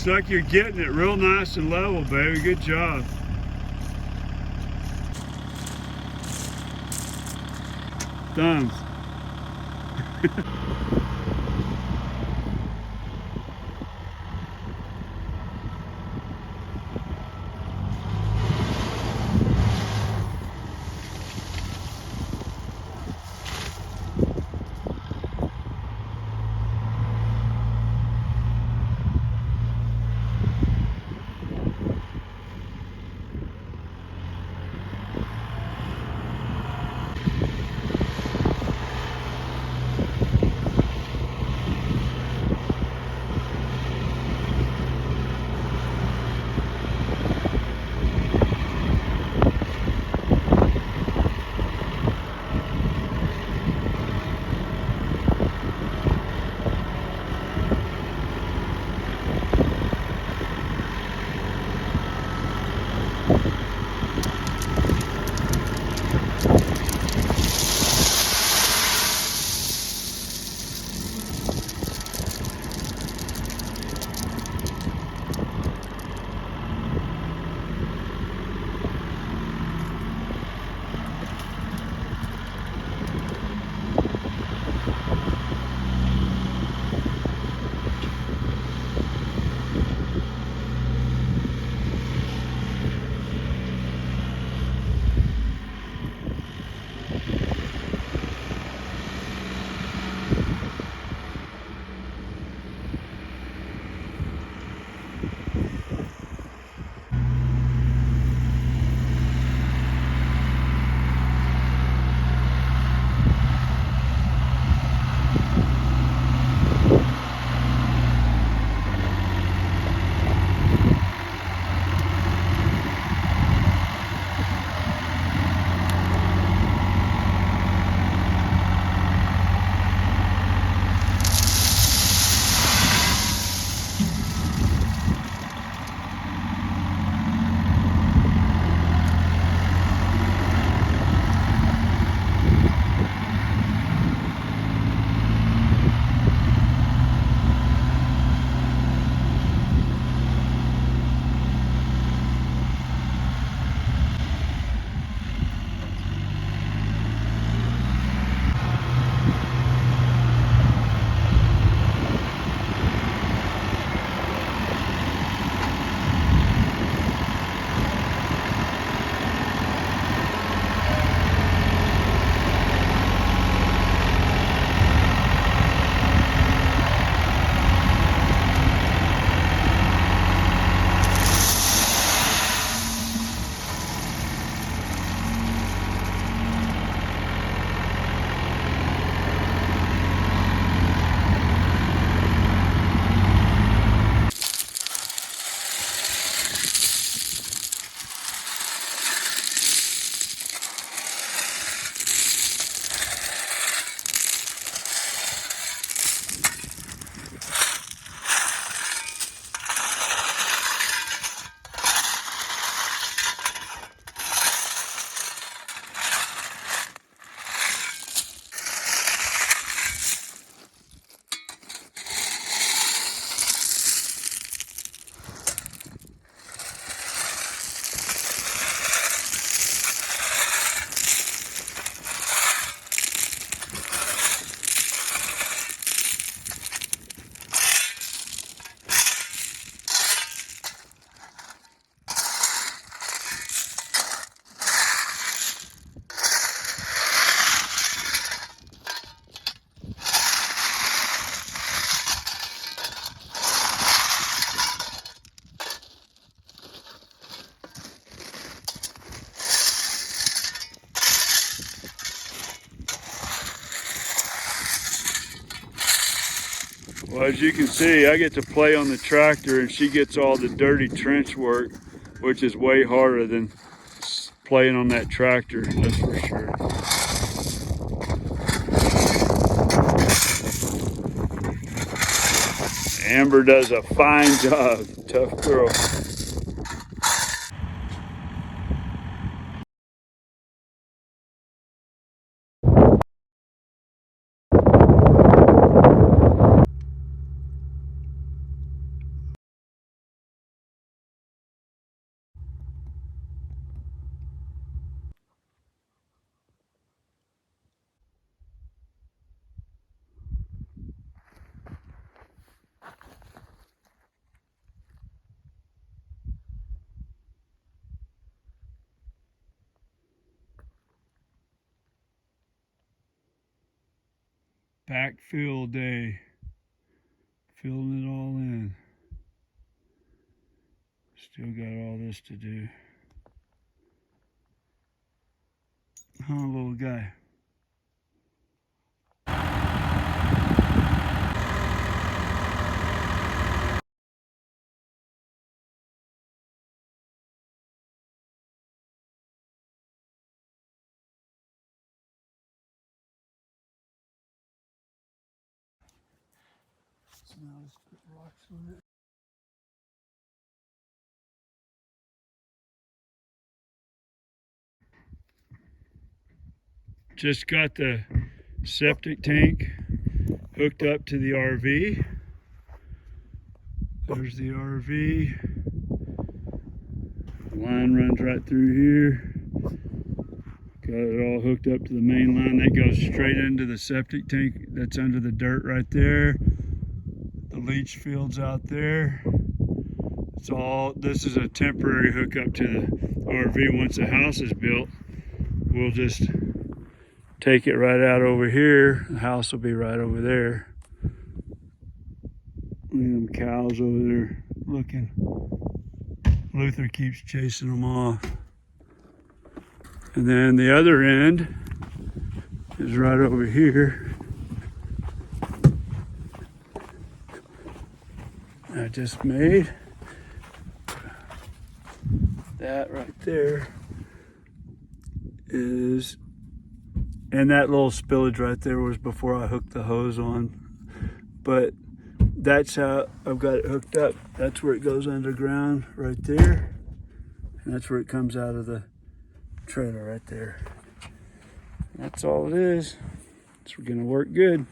like you're getting it real nice and level, baby. Good job. Thumbs. Well, as you can see, I get to play on the tractor and she gets all the dirty trench work, which is way harder than playing on that tractor, that's for sure. Amber does a fine job, tough girl. Backfill day. Filling it all in. Still got all this to do. Huh, little guy. So now let's put rocks on it. Just got the septic tank hooked up to the RV. There's the RV. The line runs right through here. Got it all hooked up to the main line. That goes straight into the septic tank that's under the dirt right there. The leach field's out there. It's all, this is a temporary hookup to the RV. Once the house is built, we'll just take it right out over here. The house will be right over there. Look at them cows over there looking. Luther keeps chasing them off. And then the other end is right over here. I just made that right there is, and that little spillage right there was before I hooked the hose on. But that's how I've got it hooked up. That's where it goes underground right there. And that's where it comes out of the trailer right there. That's all it is. It's gonna work good.